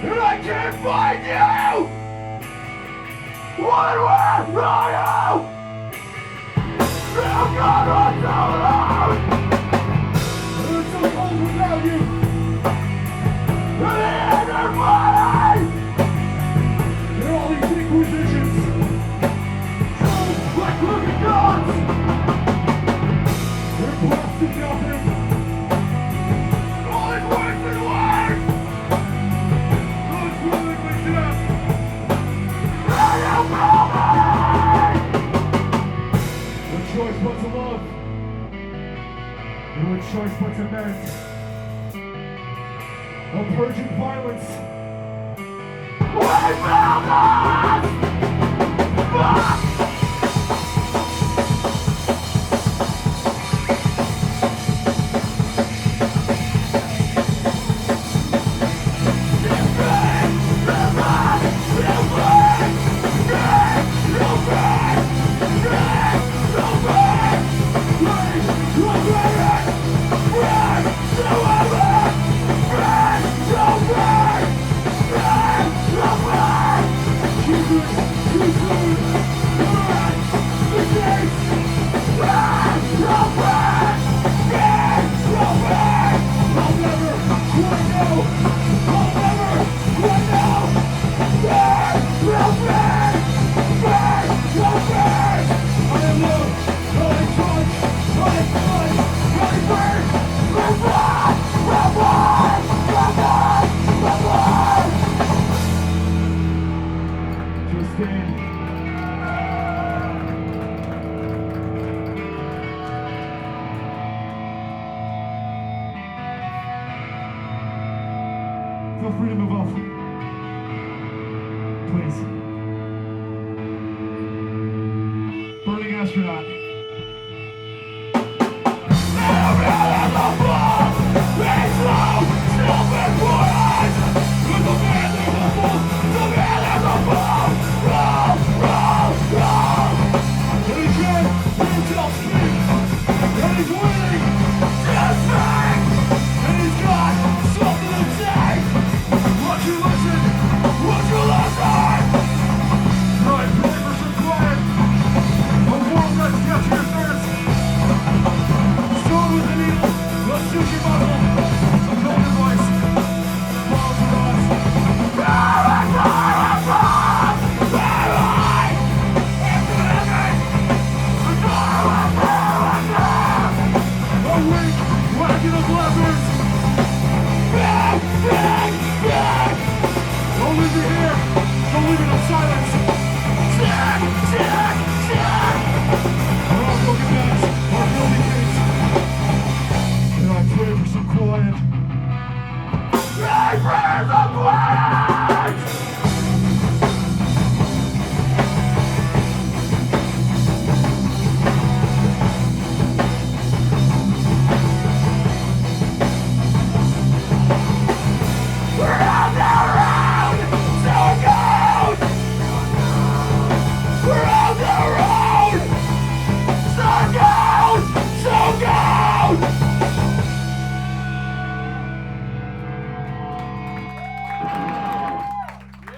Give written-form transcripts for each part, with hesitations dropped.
and I can't find you! Where are you? Oh God, I'm so alone! It's so cold without you! To the inner body! And all these inquisitions! So like crooked gods! They're blasting nothing! All is worse than worse! Those willingly death! And you kill me! No choice but to love. No choice but to mend. No purging violence. We found us! Fuck! Feel free to move off. Please. Burning astronaut.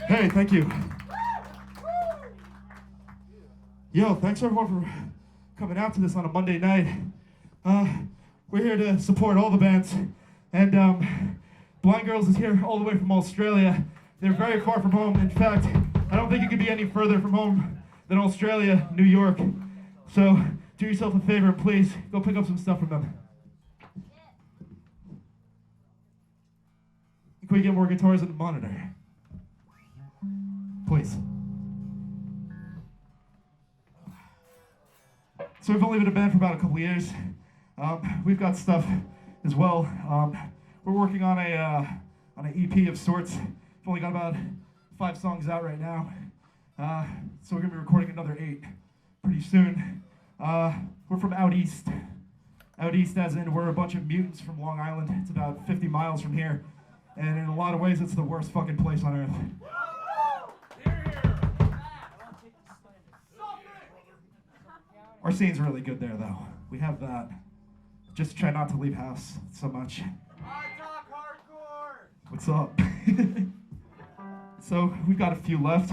Hey, thank you. Yo, thanks everyone for coming out to this on a Monday night. We're here to support all the bands. And Blind Girls is here all the way from Australia. They're very far from home. In fact, I don't think it could be any further from home than Australia, New York. So do yourself a favor, please go pick up some stuff from them. Can we get more guitars and a monitor? Please. So we've only been a band for about a couple of years. We've got stuff as well. We're working on an EP of sorts. We've only got about 5 songs out right now. So we're gonna be recording another 8 pretty soon. We're from out east. Out east as in we're a bunch of mutants from Long Island. It's about 50 miles from here. And in a lot of ways, it's the worst fucking place on earth. Our scene's really good there, though. We have that. Just try not to leave house so much. I talk hardcore! What's up? So we've got a few left.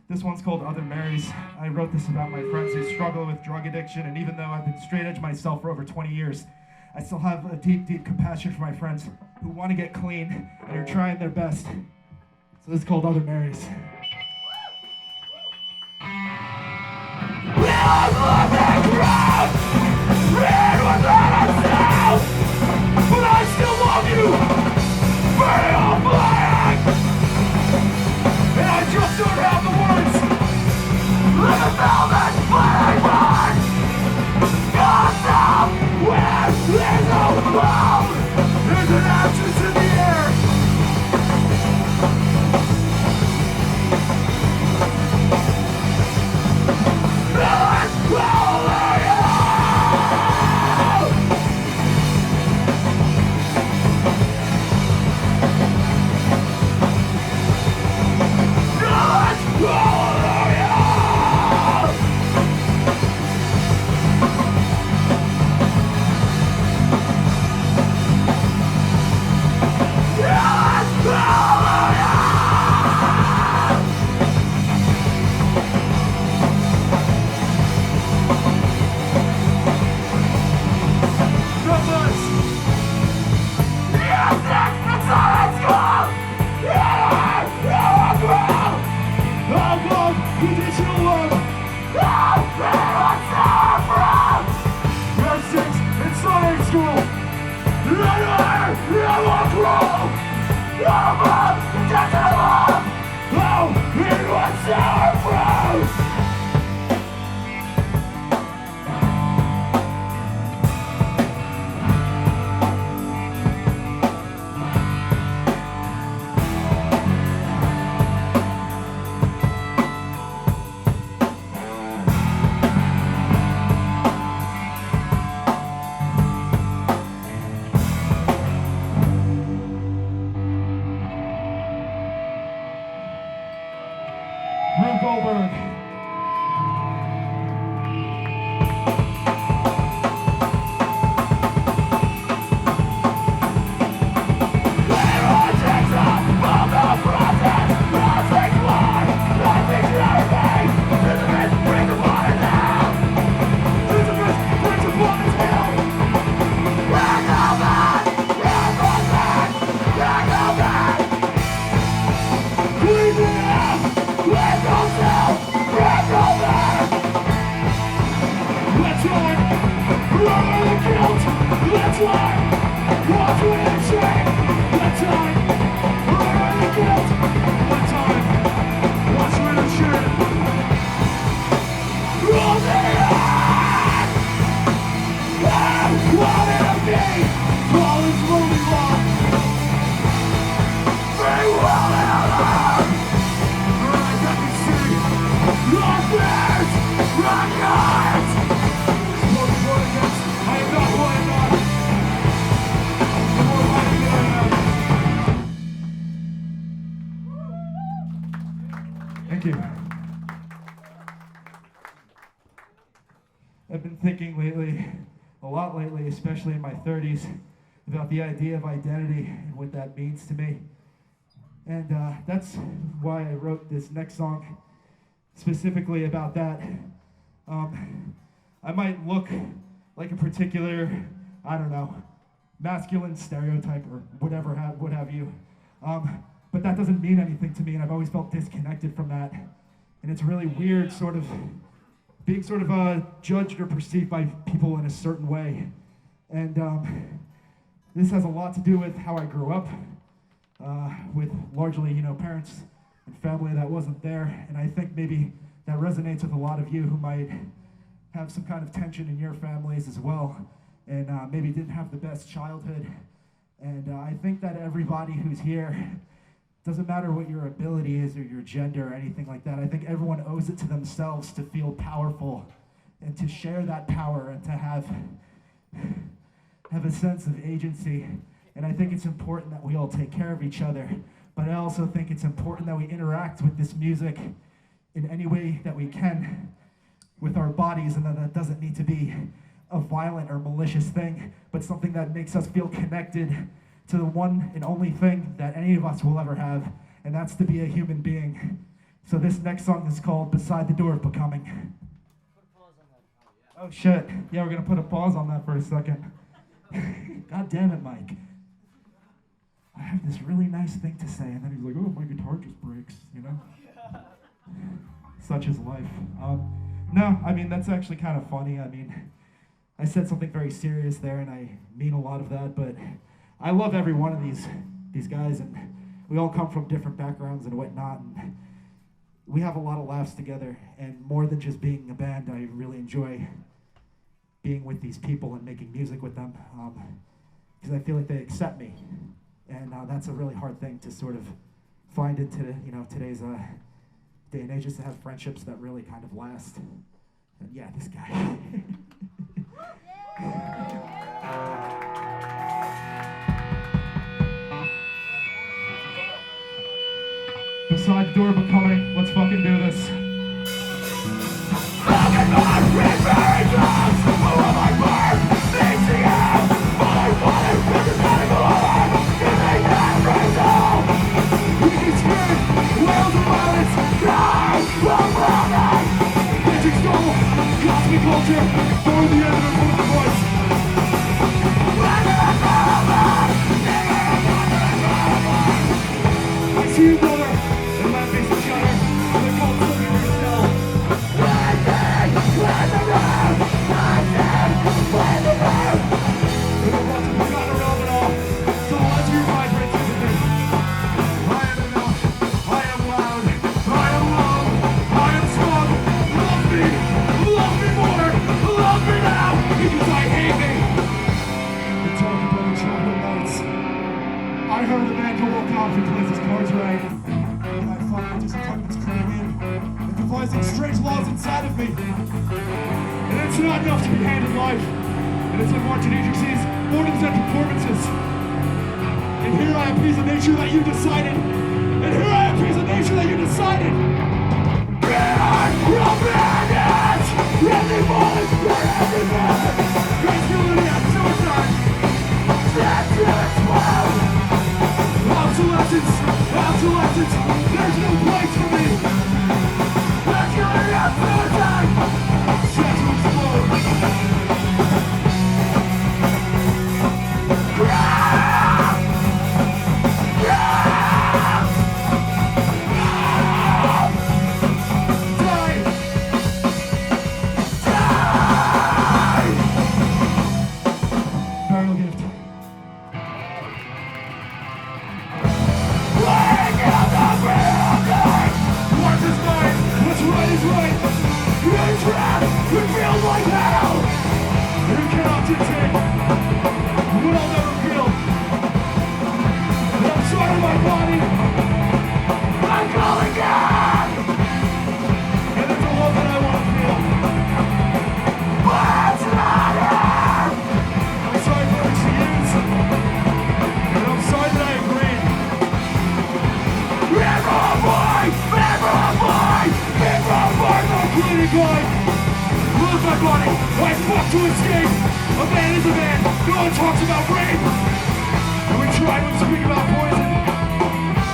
This one's called Other Marys. I wrote this about my friends who struggle with drug addiction, and even though I've been straight edge myself for over 20 years, I still have a deep, deep compassion for my friends who want to get clean and are trying their best. So this is called Other Marys. But I still love you, burning on fire. And I just don't have the words. Like a velvet flying bird. God's out where there's no cloud. There's an absence in the air. Let's go. Thank you. I've been thinking lately, a lot lately, especially in my 30s, about the idea of identity and what that means to me. And that's why I wrote this next song, specifically about that. I might look like a particular, I don't know, masculine stereotype or whatever, what have you. But that doesn't mean anything to me, and I've always felt disconnected from that. And it's really weird sort of being sort of judged or perceived by people in a certain way. And this has a lot to do with how I grew up, with largely, parents and family that wasn't there. And I think maybe that resonates with a lot of you who might have some kind of tension in your families as well, and maybe didn't have the best childhood. And I think that everybody who's here, doesn't matter what your ability is or your gender or anything like that, I think everyone owes it to themselves to feel powerful and to share that power and to have a sense of agency. And I think it's important that we all take care of each other, but I also think it's important that we interact with this music in any way that we can with our bodies, and that doesn't need to be a violent or malicious thing, but something that makes us feel connected to the one and only thing that any of us will ever have, and that's to be a human being. So this next song is called Beside the Door of Becoming. Oh shit, yeah, we're gonna put a pause on that for a second. God damn it, Mike. I have this really nice thing to say, and then he's like, oh, my guitar just breaks, you know? Such is life. No, I mean, that's actually kind of funny. I mean, I said something very serious there, and I mean a lot of that, but I love every one of these guys, and we all come from different backgrounds and whatnot, and we have a lot of laughs together, and more than just being a band, I really enjoy being with these people and making music with them, because I feel like they accept me, and that's a really hard thing to sort of find in today's day and age, just to have friendships that really kind of last. And yeah, this guy. Beside the door of Becoming, let's fucking do this. Culture for the end of the voice. I see you, brother, and let me each other. They're called something yourself. One day, let the road. One day, let the road. We don't want to be on around at all. So let's hear vibrate with me. I am enough. I am loud. I am low. I am strong. Love me. Love me more. Love me now. Because I hate me. We talk about the troubled nights. I heard a man who woke up and plays his cards right. And I find disappointments coming in and devising strange laws inside of me. And it's not enough to be handed life. And it's unwanted agencies, mornings and performances. And here I appease the nature that you decided. And here I appease the nature that you decided. Romantic! Everybody's for everyone! Masculinity and suicide! That's to explode! Obsolescence! There's no place for me! Masculinity and suicide! Set to explode! Lose my body, I fought to escape. A man is a man, no one talks about rape. And we try to speak about poison.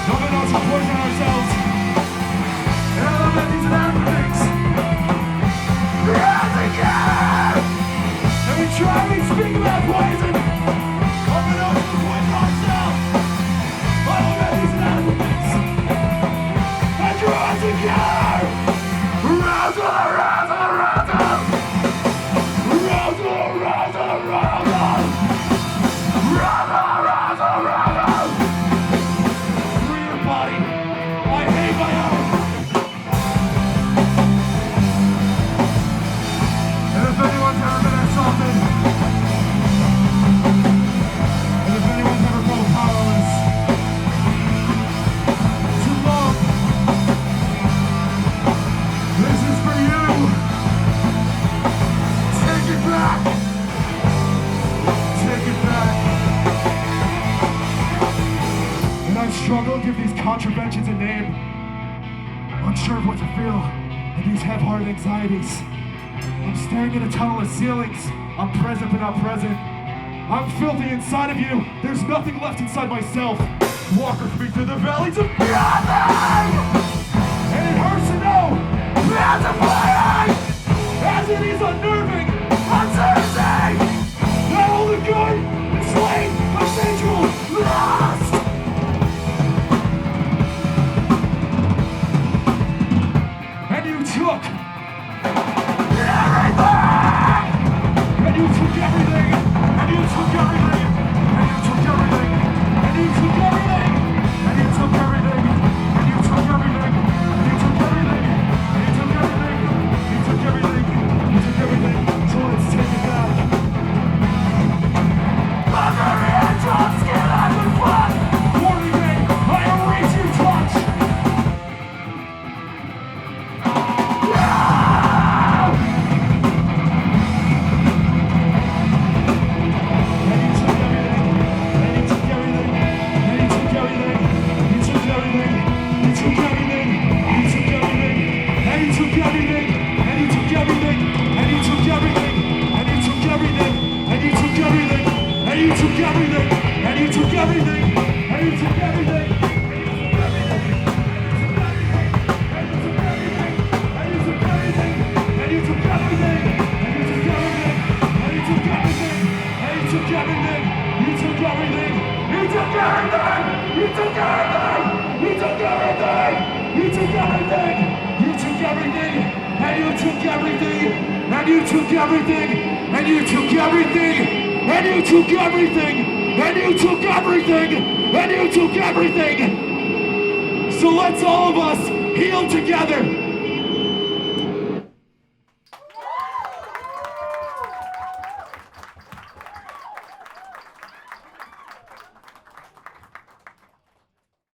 No one knows to poison ourselves. And I love that these are the things. And we try to speak about poison. No one knows to poison ourselves. I love that these are the things. And draw together. Round to the round to the round to the round to the round to the round to the round. Free your body. I hate my own. And if anyone's ever been assaulted, and if anyone's ever felt powerless, to love, this is for you. Take it back. Take it back. And I struggle to give these contraventions a name. Unsure of what to feel. And these half-hearted anxieties. I'm staring at a tunnel of ceilings. I'm present but not present. I'm filthy inside of you. There's nothing left inside myself. Walk with me through the valleys of nothing. And it hurts to know that's a flying. As it is unnerving, uncertainty. Not all the good is slain, but sensual lost. And you took everything. And you took everything. And you took everything. And you took everything. And you took everything. And you took everything. And you took everything. And you took everything. And you took everything. You took everything. You took everything. So let's take it back. Under the edge of skin I've been flat. Warning me, I erase your touch. So let's all of us heal together.